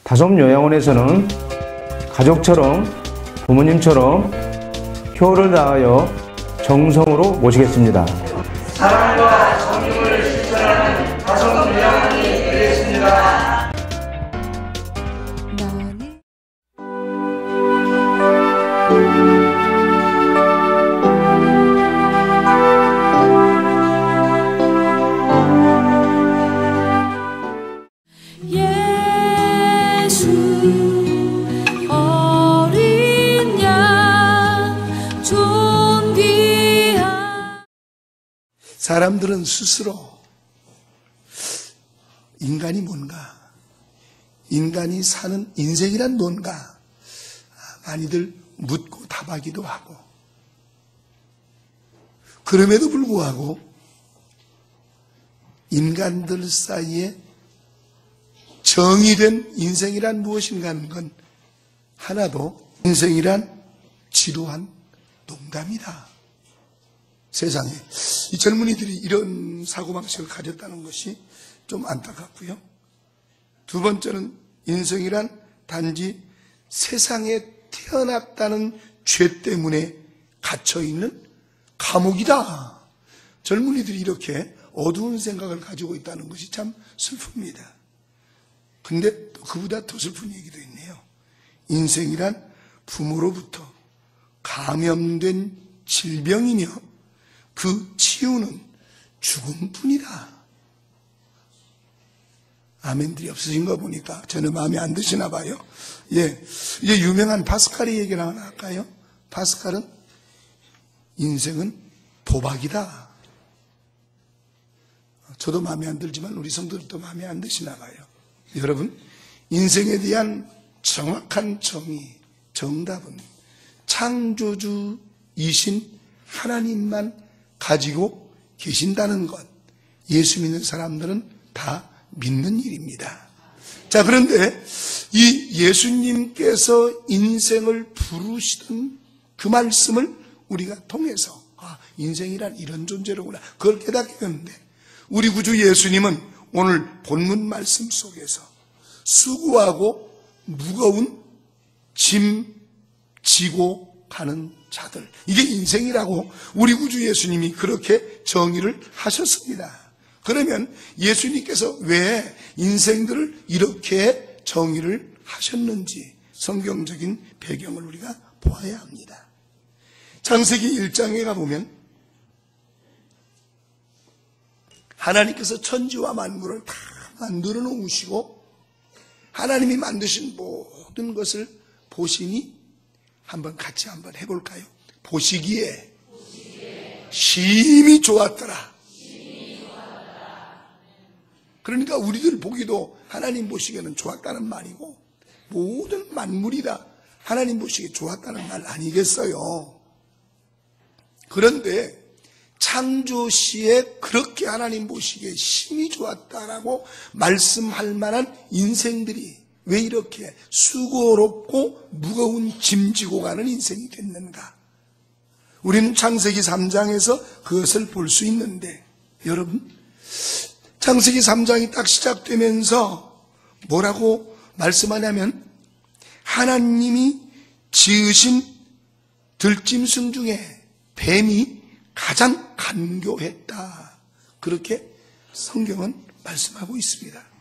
다솜요양원에서는 가족처럼 부모님처럼 효를 다하여 정성으로 모시겠습니다. 사랑과 정의를 실천하는 다솜요양원이 되겠습니다. 사람들은 스스로 인간이 뭔가, 인간이 사는 인생이란 뭔가 많이들 묻고 답하기도 하고, 그럼에도 불구하고 인간들 사이에 정의된 인생이란 무엇인가 하는 건 하나도, 인생이란 지루한 농담이다. 세상에 이 젊은이들이 이런 사고방식을 가졌다는 것이 좀 안타깝고요. 두 번째는 인생이란 단지 세상에 태어났다는 죄 때문에 gat혀있는 감옥이다. 젊은이들이 이렇게 어두운 생각을 가지고 있다는 것이 참 슬픕니다. 근데 또 그보다 더 슬픈 얘기도 있네요. 인생이란 부모로부터 감염된 질병이며 그 치유는 죽음뿐이다. 아멘들이 없으신 거 보니까 저는 마음에 안 드시나 봐요. 예, 이제 유명한 파스칼의 얘기를 하나 할까요? 파스칼은 인생은 도박이다. 저도 마음에 안 들지만 우리 성도들도 마음에 안 드시나 봐요. 여러분, 인생에 대한 정확한 정의, 정답은 창조주이신 하나님만 가지고 계신다는 것, 예수 믿는 사람들은 다 믿는 일입니다. 자, 그런데 이 예수님께서 인생을 부르시던 그 말씀을 우리가 통해서 인생이란 이런 존재로구나, 그걸 깨닫게 되는데, 우리 구주 예수님은 오늘 본문 말씀 속에서 수고하고 무거운 짐 지고 가는 자들, 이게 인생이라고 우리 구주 예수님이 그렇게 정의를 하셨습니다. 그러면 예수님께서 왜 인생들을 이렇게 정의를 하셨는지 성경적인 배경을 우리가 보아야 합니다. 창세기 1장에 가보면 하나님께서 천지와 만물을 다 만들어 놓으시고 하나님이 만드신 모든 것을 보시니 같이 한번 해볼까요? 보시기에 심히 좋았더라. 그러니까 우리들 보기도 하나님 보시기에는 좋았다는 말이고, 모든 만물이 다 하나님 보시기에 좋았다는 말 아니겠어요? 그런데 창조시에 그렇게 하나님 보시기에 심히 좋았다라고 말씀할 만한 인생들이 왜 이렇게 수고롭고 무거운 짐 지고 가는 인생이 됐는가? 우리는 창세기 3장에서 그것을 볼 수 있는데, 여러분, 창세기 3장이 딱 시작되면서 뭐라고 말씀하냐면, 하나님이 지으신 들짐승 중에 뱀이 가장 간교했다. 그렇게 성경은 말씀하고 있습니다.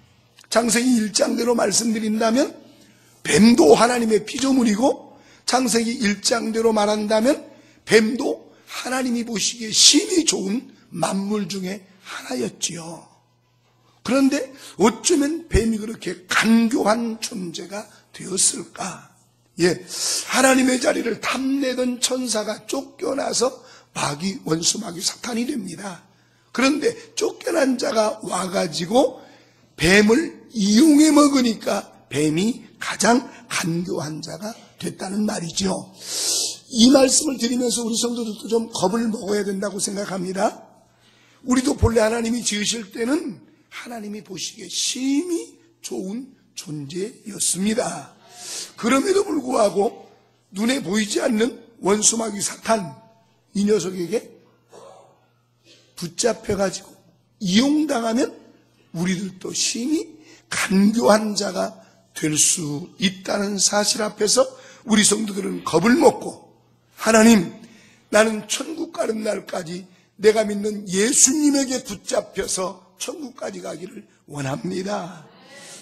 창세기 1장대로 말씀드린다면 뱀도 하나님의 피조물이고, 창세기 1장대로 말한다면 뱀도 하나님이 보시기에 심히 좋은 만물 중에 하나였지요. 그런데 어쩌면 뱀이 그렇게 간교한 존재가 되었을까? 예, 하나님의 자리를 탐내던 천사가 쫓겨나서 원수 마귀 사탄이 됩니다. 그런데 쫓겨난 자가 와가지고 뱀을 이용해 먹으니까 뱀이 가장 간교한 자가 됐다는 말이죠. 이 말씀을 드리면서 우리 성도들도 좀 겁을 먹어야 된다고 생각합니다. 우리도 본래 하나님이 지으실 때는 하나님이 보시기에 심히 좋은 존재였습니다. 그럼에도 불구하고 눈에 보이지 않는 원수 마귀 사탄, 이 녀석에게 붙잡혀가지고 이용당하면 우리들도 심히 간교한 자가 될 수 있다는 사실 앞에서 우리 성도들은 겁을 먹고, 하나님, 나는 천국 가는 날까지 내가 믿는 예수님에게 붙잡혀서 천국까지 가기를 원합니다.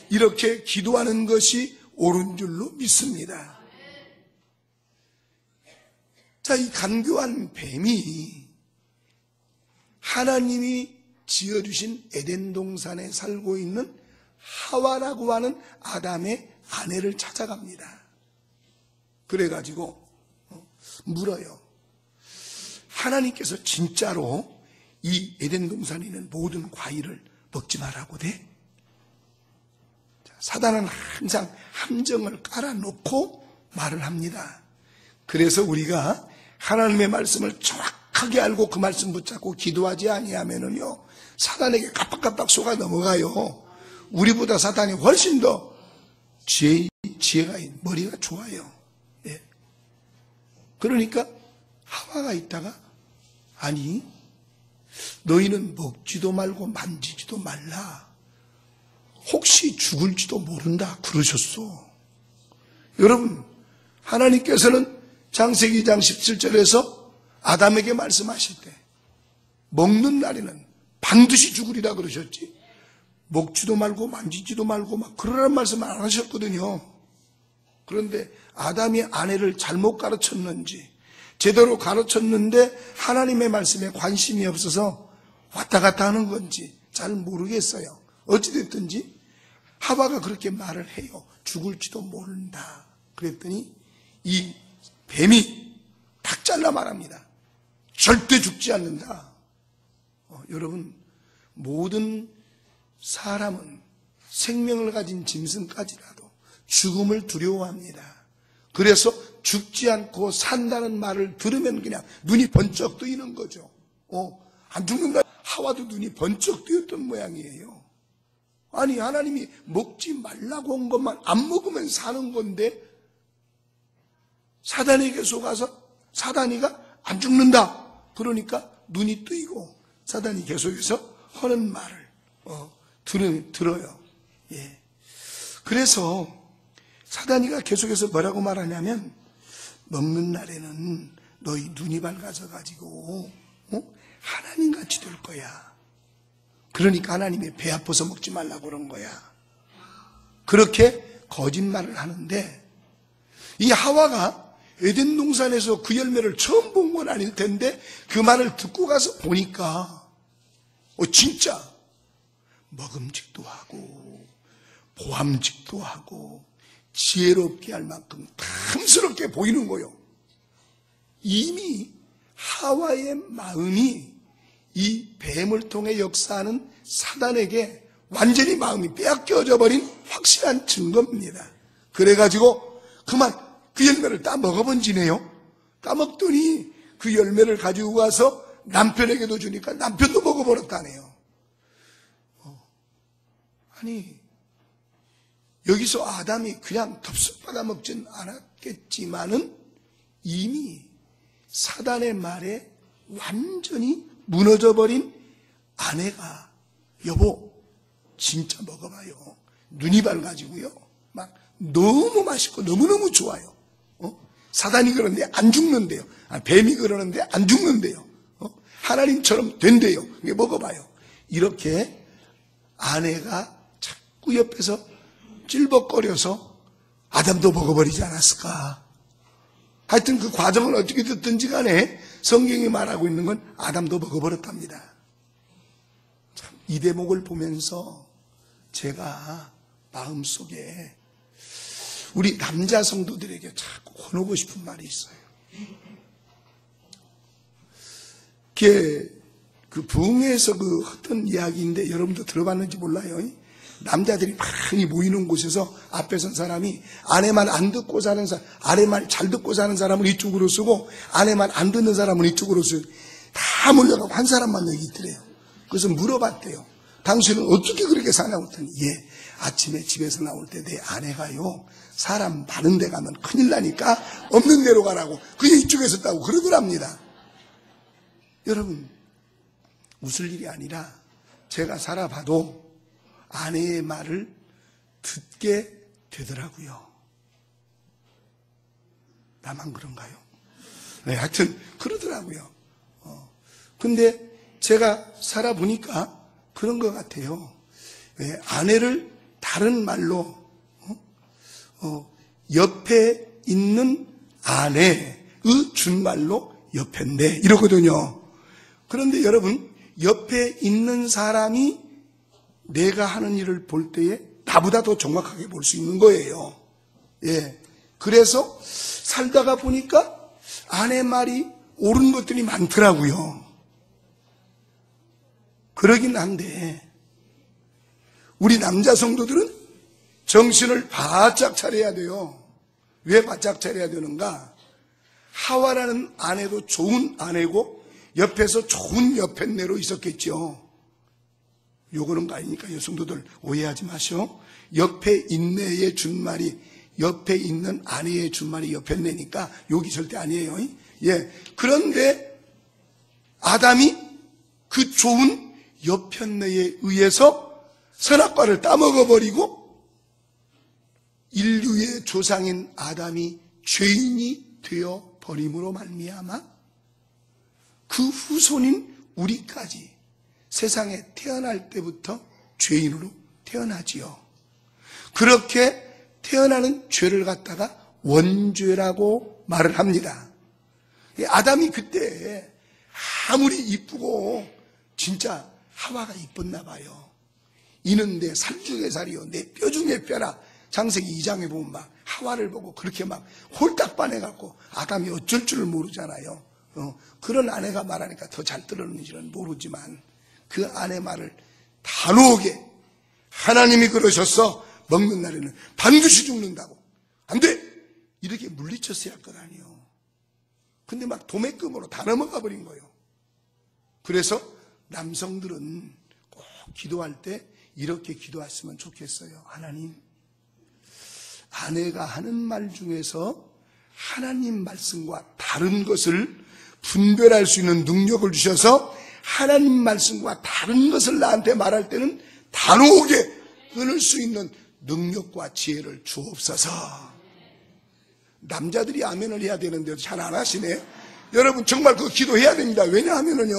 이렇게 기도하는 것이 옳은 줄로 믿습니다. 자, 이 간교한 뱀이 하나님이 지어주신 에덴 동산에 살고 있는 하와라고 하는 아담의 아내를 찾아갑니다. 그래가지고 물어요. 하나님께서 진짜로 이 에덴 동산에 있는 모든 과일을 먹지 말라고 돼? 사단은 항상 함정을 깔아놓고 말을 합니다. 그래서 우리가 하나님의 말씀을 정확하게 알고 그 말씀 붙잡고 기도하지 아니하면은요, 사단에게 깜빡깜빡 속아 넘어가요. 우리보다 사단이 훨씬 더 지혜가 머리가 좋아요. 예. 그러니까 하와가 있다가, 아니, 너희는 먹지도 말고 만지지도 말라. 혹시 죽을지도 모른다 그러셨어. 여러분, 하나님께서는 창세기 2장 17절에서 아담에게 말씀하실 때 먹는 날에는 반드시 죽으리라 그러셨지, 먹지도 말고 만지지도 말고 막 그러라는 말씀 안 하셨거든요. 그런데 아담이 아내를 잘못 가르쳤는지 제대로 가르쳤는데 하나님의 말씀에 관심이 없어서 왔다 갔다 하는 건지 잘 모르겠어요. 어찌됐든지 하와가 그렇게 말을 해요. 죽을지도 모른다. 그랬더니 이 뱀이 탁 잘라 말합니다. 절대 죽지 않는다. 여러분, 모든 사람은 생명을 가진 짐승까지라도 죽음을 두려워합니다. 그래서 죽지 않고 산다는 말을 들으면 그냥 눈이 번쩍 뜨이는 거죠. 안 죽는다. 하와도 눈이 번쩍 뜨였던 모양이에요. 아니, 하나님이 먹지 말라고 한 것만 안 먹으면 사는 건데 사단에게 속아서 사단이가 안 죽는다. 그러니까 눈이 뜨이고 사단이 계속해서 하는 말을 들어요. 예. 그래서 사단이가 계속해서 뭐라고 말하냐면, 먹는 날에는 너희 눈이 밝아져 가지고 하나님같이 될 거야. 그러니까 하나님이 배 아파서 먹지 말라고 그런 거야. 그렇게 거짓말을 하는데, 이 하와가 에덴 동산에서 그 열매를 처음 본 건 아닐 텐데 그 말을 듣고 가서 보니까 진짜 먹음직도 하고 보암직도 하고 지혜롭게 할 만큼 탐스럽게 보이는 거요. 이미 하와의 마음이 이 뱀을 통해 역사하는 사단에게 완전히 마음이 빼앗겨져 버린 확실한 증거입니다. 그래가지고 그만 그 열매를 따 먹어본 지네요. 따먹더니 그 열매를 가지고 가서 남편에게도 주니까 남편도 먹어버렸다네요. 아니, 여기서 아담이 그냥 덥석 받아 먹진 않았겠지만은 이미 사단의 말에 완전히 무너져버린 아내가, 여보 진짜 먹어봐요. 눈이 밝아지고요, 막 너무 맛있고 너무너무 좋아요. 사단이 그러는데 안 죽는데요. 뱀이 그러는데 안 죽는데요. 하나님처럼 된대요. 먹어봐요. 이렇게 아내가 자꾸 옆에서 찔벅거려서 아담도 먹어버리지 않았을까. 하여튼 그 과정을 어떻게 됐든지 간에 성경이 말하고 있는 건 아담도 먹어버렸답니다. 참, 이 대목을 보면서 제가 마음속에 우리 남자 성도들에게 자꾸 권하고 싶은 말이 있어요. 그게 그 부흥회에서 그 어떤 이야기인데 여러분도 들어봤는지 몰라요. 남자들이 많이 모이는 곳에서 앞에 선 사람이 아내 말 안 듣고 사는 사람, 아내 말 잘 듣고 사는 사람은 이쪽으로 쓰고 아내 말 안 듣는 사람은 이쪽으로 쓰고 다 몰려가고 한 사람만 여기 있더래요. 그래서 물어봤대요. 당신은 어떻게 그렇게 사냐고 했더니, 예, 아침에 집에서 나올 때 내 아내가요, 사람 많은 데 가면 큰일 나니까 없는 데로 가라고 그게 이쪽에 있었다고 그러더랍니다. 여러분, 웃을 일이 아니라 제가 살아봐도 아내의 말을 듣게 되더라고요. 나만 그런가요? 네, 하여튼 그러더라고요. 근데 제가 살아보니까 그런 것 같아요. 아내를 다른 말로 옆에 있는 아내의 준말로 옆인데 이러거든요. 그런데 여러분, 옆에 있는 사람이 내가 하는 일을 볼 때에 나보다 더 정확하게 볼 수 있는 거예요. 예. 그래서 살다가 보니까 아내 말이 옳은 것들이 많더라고요. 그러긴 한데 우리 남자 성도들은 정신을 바짝 차려야 돼요. 왜 바짝 차려야 되는가? 하와라는 아내도 좋은 아내고 옆에서 좋은 옆편내로 있었겠죠. 요거는 거 아니니까 여성도들 오해하지 마시오. 옆에 인내의 준말이 옆에 있는 아내의 준말이 옆편내니까 여기 절대 아니에요. 예. 그런데 아담이 그 좋은 옆편내에 의해서 선악과를 따먹어버리고 인류의 조상인 아담이 죄인이 되어 버림으로 말미암아 그 후손인 우리까지 세상에 태어날 때부터 죄인으로 태어나지요. 그렇게 태어나는 죄를 갖다가 원죄라고 말을 합니다. 아담이 그때 아무리 이쁘고 진짜 하와가 이뻤나 봐요. 이는 내 살 중에 살이요 내 뼈 중에 뼈라. 창세기 2장에 보면 막 하와를 보고 그렇게 막 홀딱 반해갖고 아담이 어쩔 줄을 모르잖아요. 그런 아내가 말하니까 더 잘 들었는지는 모르지만 그 아내 말을 단호하게 하나님이 그러셨어. 먹는 날에는 반드시 죽는다고. 안 돼! 이렇게 물리쳤어야 할 것 아니에요. 근데 막 도매금으로 다 넘어가 버린 거예요. 그래서 남성들은 꼭 기도할 때 이렇게 기도했으면 좋겠어요. 하나님, 아내가 하는 말 중에서 하나님 말씀과 다른 것을 분별할 수 있는 능력을 주셔서 하나님 말씀과 다른 것을 나한테 말할 때는 단호하게 끊을 수 있는 능력과 지혜를 주옵소서. 남자들이 아멘을 해야 되는데 잘 안 하시네. 여러분 정말 그거 기도해야 됩니다. 왜냐하면요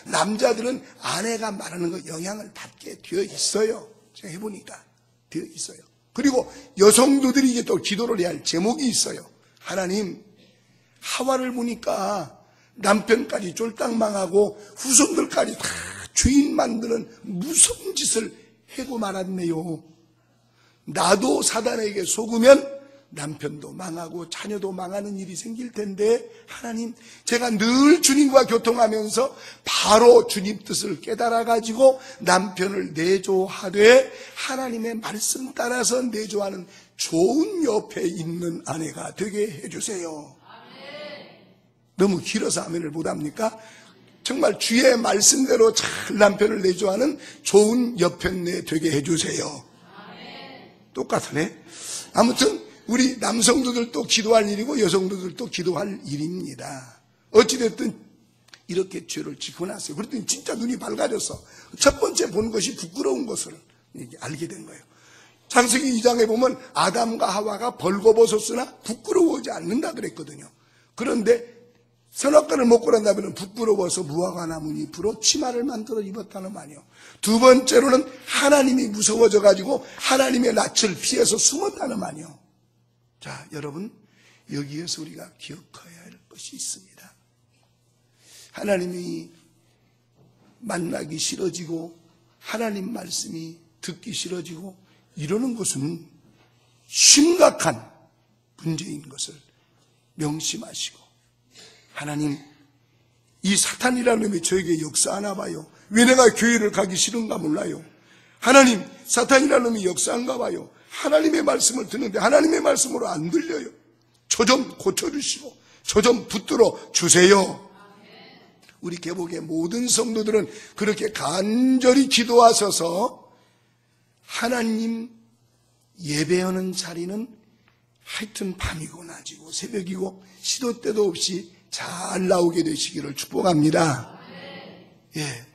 남자들은 아내가 말하는 거 영향을 받게 되어 있어요. 제가 해보니까 되어 있어요. 그리고 여성도들이 이제 또 기도를 해야 할 제목이 있어요. 하나님, 하와를 보니까 남편까지 쫄딱 망하고 후손들까지 다 죄인 만드는 무서운 짓을 해고 말았네요. 나도 사단에게 속으면 남편도 망하고 자녀도 망하는 일이 생길 텐데 하나님, 제가 늘 주님과 교통하면서 바로 주님 뜻을 깨달아가지고 남편을 내조하되 하나님의 말씀 따라서 내조하는 좋은 옆에 있는 아내가 되게 해주세요. 너무 길어서 아멘을 못합니까? 정말 주의 말씀대로 잘 남편을 내조하는 좋은 옆편내 되게 해주세요. 똑같으네. 아무튼 우리 남성들도 기도할 일이고 여성들도 기도할 일입니다. 어찌됐든 이렇게 죄를 짓고 났어요. 그랬더니 진짜 눈이 밝아졌어. 첫 번째 본 것이 부끄러운 것을 알게 된 거예요. 창세기 2장에 보면 아담과 하와가 벌거벗었으나 부끄러워하지 않는다 그랬거든요. 그런데 선악과를 먹고 난 다음에는 부끄러워서 무화과 나무 잎으로 치마를 만들어 입었다는 말이에요. 두 번째로는 하나님이 무서워져가지고 하나님의 낯을 피해서 숨었다는 말이에요. 자, 여러분, 여기에서 우리가 기억해야 할 것이 있습니다. 하나님이 만나기 싫어지고 하나님 말씀이 듣기 싫어지고 이러는 것은 심각한 문제인 것을 명심하시고, 하나님, 이 사탄이라는 놈이 저에게 역사하나 봐요. 왜 내가 교회를 가기 싫은가 몰라요. 하나님, 사탄이라는 놈이 역사한가 봐요. 하나님의 말씀을 듣는데 하나님의 말씀으로 안 들려요. 저 좀 고쳐주시고 저 좀 붙들어 주세요. 우리 계복의 모든 성도들은 그렇게 간절히 기도하셔서 하나님 예배하는 자리는 하여튼 밤이고 낮이고 새벽이고 시도 때도 없이 잘 나오게 되시기를 축복합니다. 예,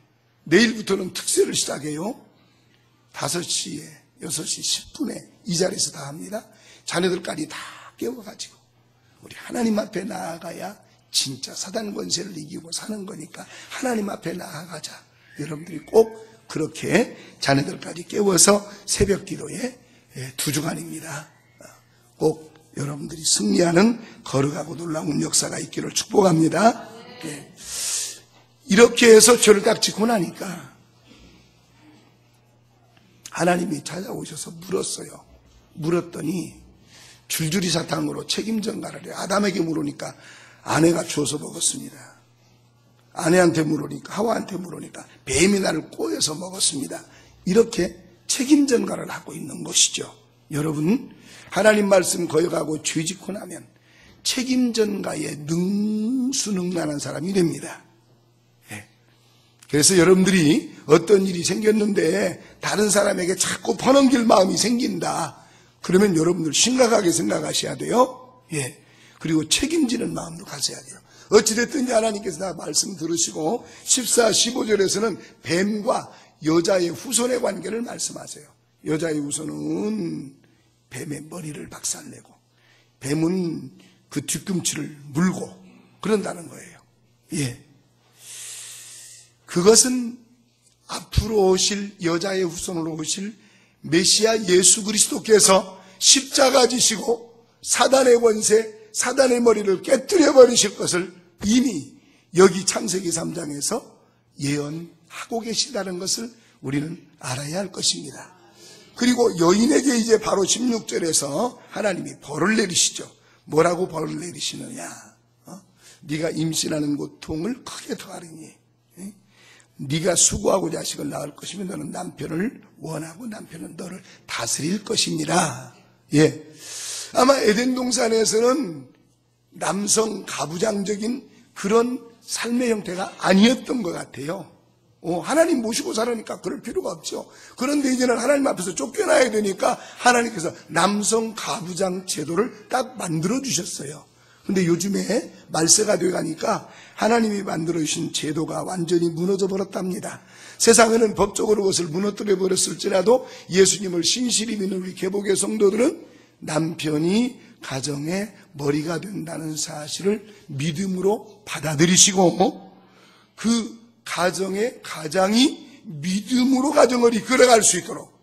내일부터는 특세를 시작해요. 5시에 6시 10분에 이 자리에서 다 합니다. 자녀들까지 다 깨워가지고 우리 하나님 앞에 나아가야 진짜 사단 권세를 이기고 사는 거니까 하나님 앞에 나아가자. 여러분들이 꼭 그렇게 자녀들까지 깨워서 새벽 기도에 2주간입니다. 꼭 여러분들이 승리하는 거룩하고 놀라운 역사가 있기를 축복합니다. 이렇게 해서 죄를 딱 짓고 나니까 하나님이 찾아오셔서 물었어요. 물었더니 줄줄이 사탕으로 책임 전가를 해요. 아담에게 물으니까 아내가 주워서 먹었습니다. 아내한테 물으니까, 하와한테 물으니까 뱀이 나를 꼬여서 먹었습니다. 이렇게 책임 전가를 하고 있는 것이죠. 여러분, 하나님 말씀 거역하고 죄 짓고 나면 책임 전가에 능수능란한 사람이 됩니다. 그래서 여러분들이 어떤 일이 생겼는데 다른 사람에게 자꾸 퍼넘길 마음이 생긴다. 그러면 여러분들 심각하게 생각하셔야 돼요. 그리고 책임지는 마음도 가져야 돼요. 어찌됐든지 하나님께서 다 말씀 들으시고 14, 15절에서는 뱀과 여자의 후손의 관계를 말씀하세요. 여자의 후손은 뱀의 머리를 박살내고 뱀은 그 뒤꿈치를 물고 그런다는 거예요. 그것은 앞으로 오실 여자의 후손으로 오실 메시아 예수 그리스도께서 십자가 지시고 사단의 권세, 사단의 머리를 깨뜨려 버리실 것을 이미 여기 창세기 3장에서 예언하고 계시다는 것을 우리는 알아야 할 것입니다. 그리고 여인에게 이제 바로 16절에서 하나님이 벌을 내리시죠. 뭐라고 벌을 내리시느냐? 네가 임신하는 고통을 크게 더하리니 네가 수고하고 자식을 낳을 것이면 너는 남편을 원하고 남편은 너를 다스릴 것입니다. 아마 에덴 동산에서는 남성 가부장적인 그런 삶의 형태가 아니었던 것 같아요. 하나님 모시고 살으니까 그럴 필요가 없죠. 그런데 이제는 하나님 앞에서 쫓겨나야 되니까 하나님께서 남성 가부장 제도를 딱 만들어 주셨어요. 근데 요즘에 말세가 돼가니까 하나님이 만들어주신 제도가 완전히 무너져 버렸답니다. 세상에는 법적으로 그것을 무너뜨려 버렸을지라도 예수님을 신실히 믿는 우리 개복의 성도들은 남편이 가정의 머리가 된다는 사실을 믿음으로 받아들이시고 그 가장이 믿음으로 가정을 이끌어갈 수 있도록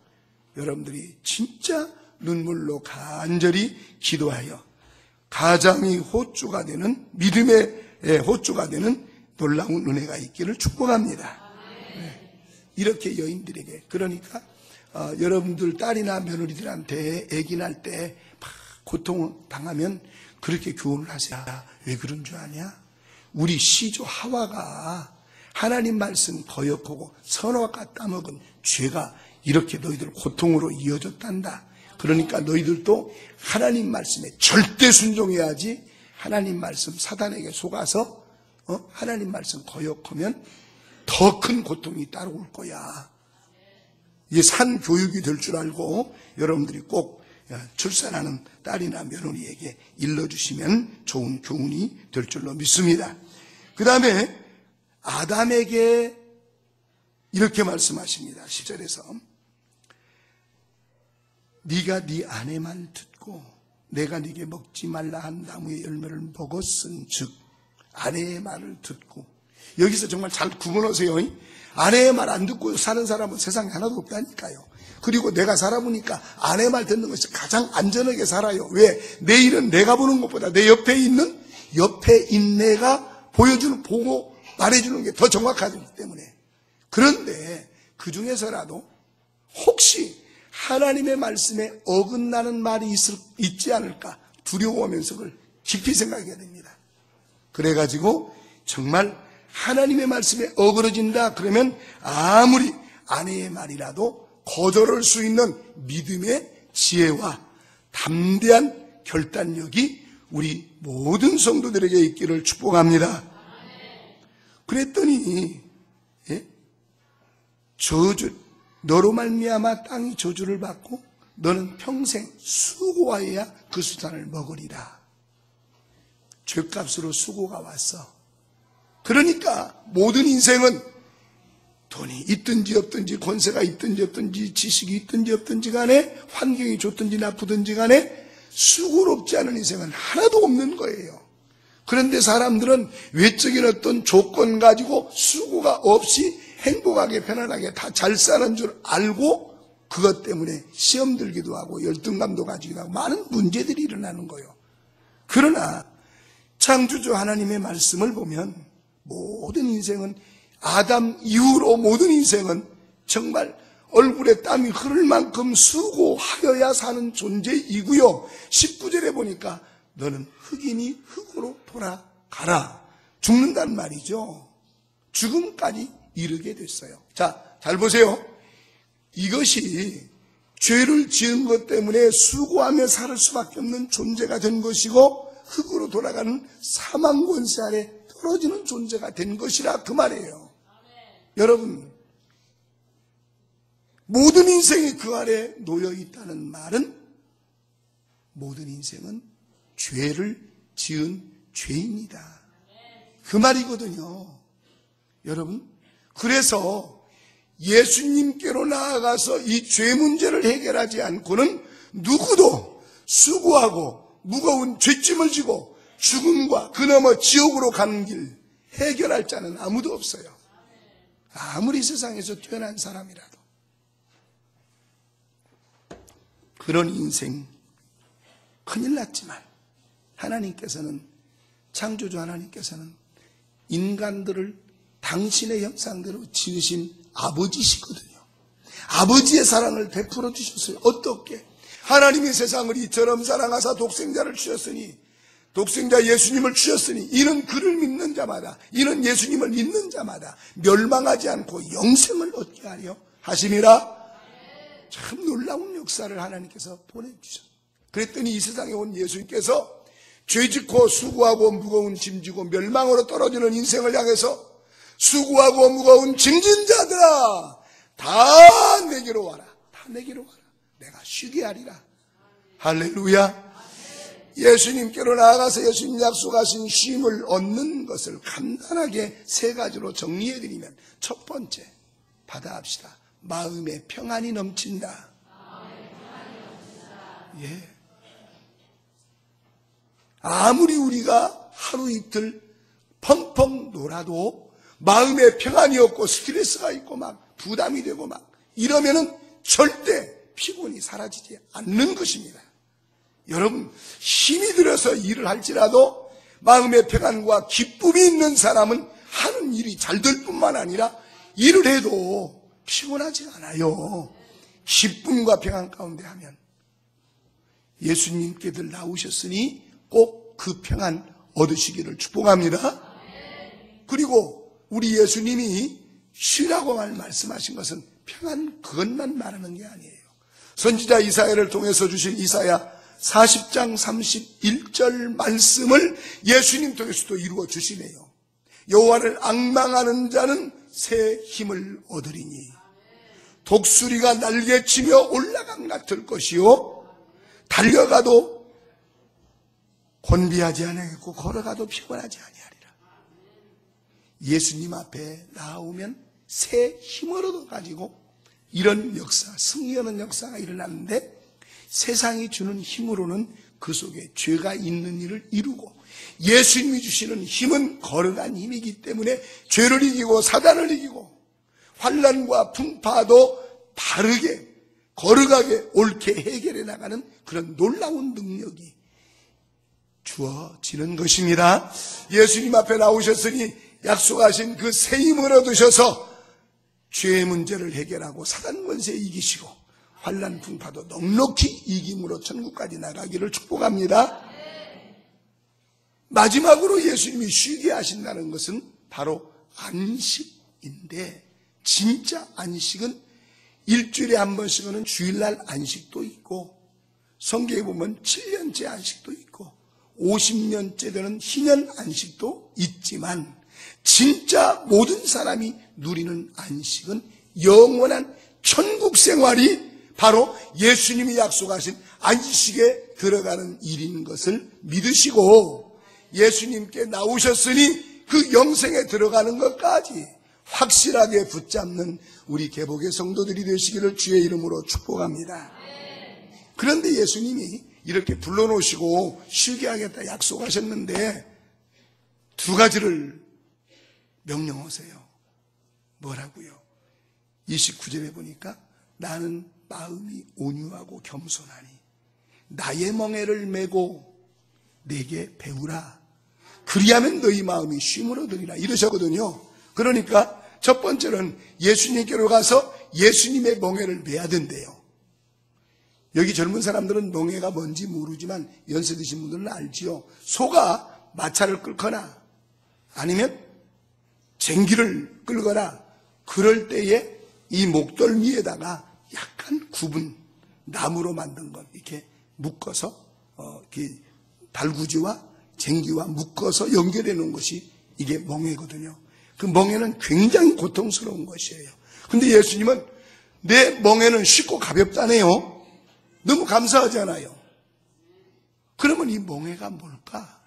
여러분들이 진짜 눈물로 간절히 기도하여 가장이 호주가 되는 믿음의 호주가 되는 놀라운 은혜가 있기를 축복합니다. 이렇게 여인들에게 그러니까 여러분들 딸이나 며느리들한테 아기 날 때 고통을 당하면 그렇게 교훈을 하세요. 왜 그런 줄 아냐? 우리 시조 하와가 하나님 말씀 거역하고 선악과 따먹은 죄가 이렇게 너희들 고통으로 이어졌단다. 그러니까 너희들도 하나님 말씀에 절대 순종해야지. 하나님 말씀 사단에게 속아서 하나님 말씀 거역하면 더 큰 고통이 따라올 거야. 이게 산 교육이 될 줄 알고 여러분들이 꼭 출산하는 딸이나 며느리에게 일러주시면 좋은 교훈이 될 줄로 믿습니다. 그 다음에 아담에게 이렇게 말씀하십니다. 10절에서 네가 네 아내 말 듣고 내가 네게 먹지 말라 한 나무의 열매를 먹었은 즉 아내의 말을 듣고. 여기서 정말 잘 구분하세요. 아내의 말 안 듣고 사는 사람은 세상에 하나도 없다니까요. 그리고 내가 살아보니까 아내 말 듣는 것이 가장 안전하게 살아요. 왜? 내일은 내가 보는 것보다 내 옆에 있는 내가 보고 말해주는 게 더 정확하기 때문에. 그런데 그 중에서라도 혹시 하나님의 말씀에 어긋나는 말이 있지 않을까 두려워하면서 그걸 깊이 생각해야 됩니다. 그래가지고 정말 하나님의 말씀에 어그러진다 그러면 아무리 아내의 말이라도 거절할 수 있는 믿음의 지혜와 담대한 결단력이 우리 모든 성도들에게 있기를 축복합니다. 그랬더니 너로 말미암아 땅이 저주를 받고 너는 평생 수고하여야 그 수산을 먹으리라. 죄값으로 수고가 왔어. 그러니까 모든 인생은 돈이 있든지 없든지, 권세가 있든지 없든지, 지식이 있든지 없든지 간에, 환경이 좋든지 나쁘든지 간에 수고롭지 않은 인생은 하나도 없는 거예요. 그런데 사람들은 외적인 어떤 조건 가지고 수고가 없이 행복하게 편안하게 다 잘 사는 줄 알고 그것 때문에 시험 들기도 하고 열등감도 가지기도 하고 많은 문제들이 일어나는 거예요. 그러나 창조주 하나님의 말씀을 보면 모든 인생은, 아담 이후로 모든 인생은 정말 얼굴에 땀이 흐를 만큼 수고하여야 사는 존재이고요. 19절에 보니까 너는 흙이니 흙으로 돌아가라. 죽는단 말이죠. 죽음까지 이르게 됐어요. 자, 잘 보세요. 이것이 죄를 지은 것 때문에 수고하며 살 수밖에 없는 존재가 된 것이고, 흙으로 돌아가는 사망 권세 아래 떨어지는 존재가 된 것이라 그 말이에요. 여러분, 모든 인생이 그 아래 놓여 있다는 말은 모든 인생은 죄를 지은 죄인이다, 그 말이거든요. 여러분, 그래서 예수님께로 나아가서 이 죄 문제를 해결하지 않고는 누구도 수고하고 무거운 죄짐을 지고 죽음과 그 너머 지옥으로 가는 길 해결할 자는 아무도 없어요. 아무리 세상에서 뛰어난 사람이라도. 그런 인생 큰일 났지만 하나님께서는, 창조주 하나님께서는 인간들을 당신의 형상대로 지으신 아버지시거든요. 아버지의 사랑을 베풀어 주셨어요. 어떻게? 하나님이 세상을 이처럼 사랑하사 독생자를 주셨으니, 독생자 예수님을 주셨으니 이는 그를 믿는 자마다, 이는 예수님을 믿는 자마다 멸망하지 않고 영생을 얻게 하려 하심이라. 참 놀라운 역사를 하나님께서 보내주셨어요. 그랬더니 이 세상에 온 예수님께서 죄짓고 수고하고 무거운 짐지고 멸망으로 떨어지는 인생을 향해서 수고하고 무거운 짐진 자들아 다 내게로 와라, 다 내게로 와라, 내가 쉬게 하리라. 할렐루야. 예수님께로 나아가서 예수님 약속하신 쉼을 얻는 것을 간단하게 세 가지로 정리해드리면, 첫 번째 받아합시다. 마음의 평안이 넘친다. 예. 아무리 우리가 하루 이틀 펑펑 놀아도 마음에 평안이 없고 스트레스가 있고 막 부담이 되고 막 이러면은 절대 피곤이 사라지지 않는 것입니다. 여러분, 힘이 들어서 일을 할지라도 마음의 평안과 기쁨이 있는 사람은 하는 일이 잘 될 뿐만 아니라 일을 해도 피곤하지 않아요. 기쁨과 평안 가운데 하면 예수님께들 나오셨으니 꼭 그 평안 얻으시기를 축복합니다. 그리고 우리 예수님이 쉬라고 말씀하신 것은 평안 그것만 말하는 게 아니에요. 선지자 이사야를 통해서 주신 이사야 40장 31절 말씀을 예수님 통해서도 이루어 주시네요. 여호와를 앙망하는 자는 새 힘을 얻으리니 독수리가 날개치며 올라감 같을 것이요 달려가도 곤비하지 아니하겠고 걸어가도 피곤하지 아니하리라. 예수님 앞에 나오면 새 힘을 얻어가지고 이런 역사, 승리하는 역사가 일어났는데, 세상이 주는 힘으로는 그 속에 죄가 있는 일을 이루고, 예수님이 주시는 힘은 거룩한 힘이기 때문에 죄를 이기고 사단을 이기고 환난과 풍파도 바르게 거룩하게 옳게 해결해 나가는 그런 놀라운 능력이 주어지는 것입니다. 예수님 앞에 나오셨으니 약속하신 그 새 힘을 얻으셔서 죄의 문제를 해결하고 사단 권세 이기시고 환난 풍파도 넉넉히 이김으로 천국까지 나가기를 축복합니다. 마지막으로 예수님이 쉬게 하신다는 것은 바로 안식인데, 진짜 안식은 일주일에 한 번씩 하는 주일날 안식도 있고, 성경에 보면 7년째 안식도 있고 50년째 되는 희년 안식도 있지만, 진짜 모든 사람이 누리는 안식은 영원한 천국 생활이 바로 예수님이 약속하신 안식에 들어가는 일인 것을 믿으시고, 예수님께 나오셨으니 그 영생에 들어가는 것까지 확실하게 붙잡는 우리 개복의 성도들이 되시기를 주의 이름으로 축복합니다. 그런데 예수님이 이렇게 불러놓으시고 쉬게 하겠다 약속하셨는데 두 가지를 명령하세요. 뭐라고요? 29절에 보니까 나는 마음이 온유하고 겸손하니 나의 멍에를 메고 내게 배우라. 그리하면 너희 마음이 쉼을 얻으리라 이러셨거든요. 그러니까 첫 번째는 예수님께로 가서 예수님의 멍에를 메야 된대요. 여기 젊은 사람들은 멍에가 뭔지 모르지만 연세 드신 분들은 알지요. 소가 마차를 끌거나 아니면 쟁기를 끌거나 그럴 때에 이 목덜미에다가 약간 굽은 나무로 만든 것 이렇게 묶어서 이렇게 발구지와 쟁기와 묶어서 연결해 놓은 것이 이게 멍에거든요. 그 멍에는 굉장히 고통스러운 것이에요. 근데 예수님은 내 멍에는 쉽고 가볍다네요. 너무 감사하잖아요. 그러면 이 멍에가 뭘까?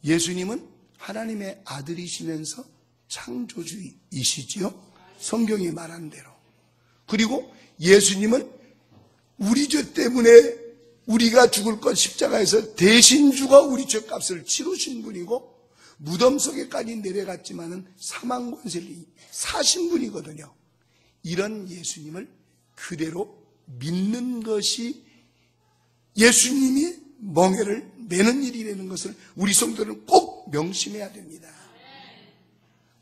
예수님은 하나님의 아들이시면서 창조주이시지요. 성경이 말한 대로. 그리고 예수님은 우리 죄 때문에 우리가 죽을 것 십자가에서 대신 죽어 우리 죄값을 치르신 분이고 무덤 속에까지 내려갔지만은 사망 권세를 사신 분이거든요. 이런 예수님을 그대로 믿는 것이 예수님이 멍에를 매는 일이라는 것을 우리 성도들은 꼭 명심해야 됩니다.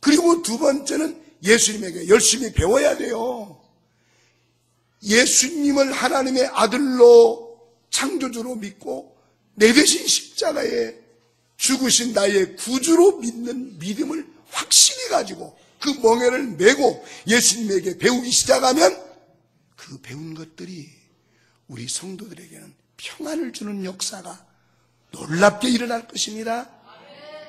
그리고 두 번째는 예수님에게 열심히 배워야 돼요. 예수님을 하나님의 아들로 창조주로 믿고 내 대신 십자가에 죽으신 나의 구주로 믿는 믿음을 확신히 가지고 그 멍에를 메고 예수님에게 배우기 시작하면 그 배운 것들이 우리 성도들에게는 평안을 주는 역사가 놀랍게 일어날 것입니다.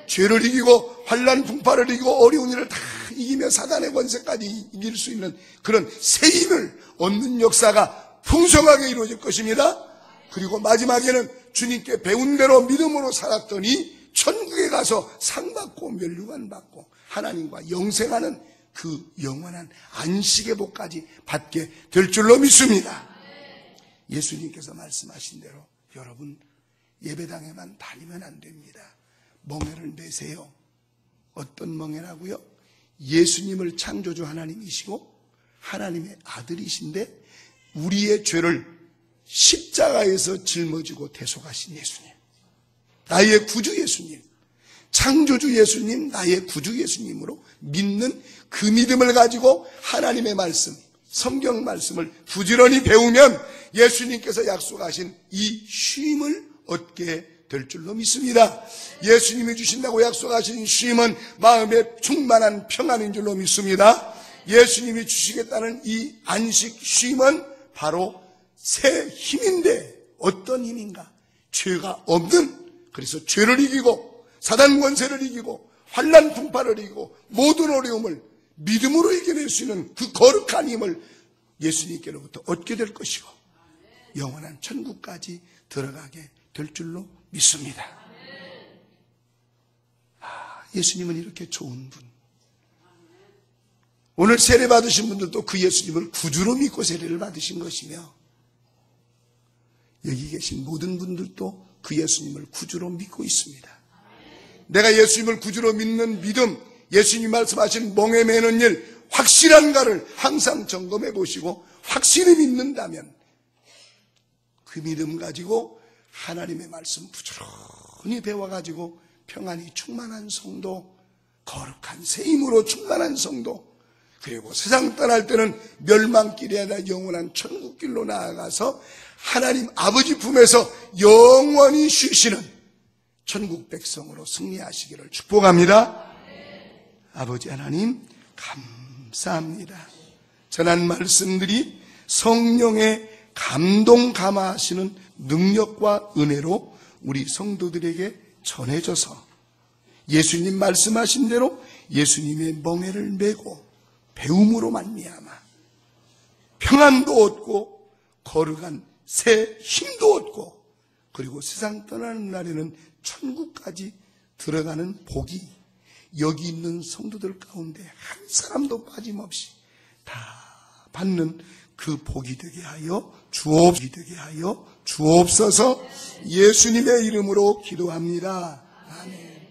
죄를 이기고 환난 풍파를 이기고 어려운 일을 다 이기며 사단의 권세까지 이길 수 있는 그런 새 힘을 얻는 역사가 풍성하게 이루어질 것입니다. 그리고 마지막에는 주님께 배운 대로 믿음으로 살았더니 천국에 가서 상 받고 멸류관 받고 하나님과 영생하는 그 영원한 안식의 복까지 받게 될 줄로 믿습니다. 예수님께서 말씀하신 대로 여러분 예배당에만 다니면 안 됩니다. 멍에를 메세요. 어떤 멍에라고요? 예수님을 창조주 하나님이시고 하나님의 아들이신데 우리의 죄를 십자가에서 짊어지고 대속하신 예수님, 나의 구주 예수님, 창조주 예수님, 나의 구주 예수님으로 믿는 그 믿음을 가지고 하나님의 말씀, 성경 말씀을 부지런히 배우면 예수님께서 약속하신 이 쉼을 얻게 될 줄로 믿습니다. 예수님이 주신다고 약속하신 쉼은 마음의 충만한 평안인 줄로 믿습니다. 예수님이 주시겠다는 이 안식 쉼은 바로 새 힘인데 어떤 힘인가? 죄가 없는, 그래서 죄를 이기고 사단 권세를 이기고 환난 풍파를 이기고 모든 어려움을 믿음으로 이겨낼 수 있는 그 거룩한 힘을 예수님께로부터 얻게 될 것이고 영원한 천국까지 들어가게 될 줄로 믿습니다. 예수님은 이렇게 좋은 분. 오늘 세례 받으신 분들도 그 예수님을 구주로 믿고 세례를 받으신 것이며 여기 계신 모든 분들도 그 예수님을 구주로 믿고 있습니다. 내가 예수님을 구주로 믿는 믿음, 예수님 말씀하신 멍에 매는 일 확실한가를 항상 점검해 보시고 확실히 믿는다면 그 믿음 가지고 하나님의 말씀 부지런히 배워가지고 평안이 충만한 성도, 거룩한 새 힘으로 충만한 성도, 그리고 세상 떠날 때는 멸망길이 아니라 영원한 천국길로 나아가서 하나님 아버지 품에서 영원히 쉬시는 천국 백성으로 승리하시기를 축복합니다. 아버지 하나님 감사합니다. 전한 말씀들이 성령의 감동 감화하시는 능력과 은혜로 우리 성도들에게 전해져서 예수님 말씀하신 대로 예수님의 멍에를 메고 배움으로 말미암아 평안도 얻고 거룩한 새 힘도 얻고 그리고 세상 떠나는 날에는 천국까지 들어가는 복이 여기 있는 성도들 가운데 한 사람도 빠짐없이 다 받는 그 복이 되게 하여 주옵소서. 예수님의 이름으로 기도합니다. 아멘.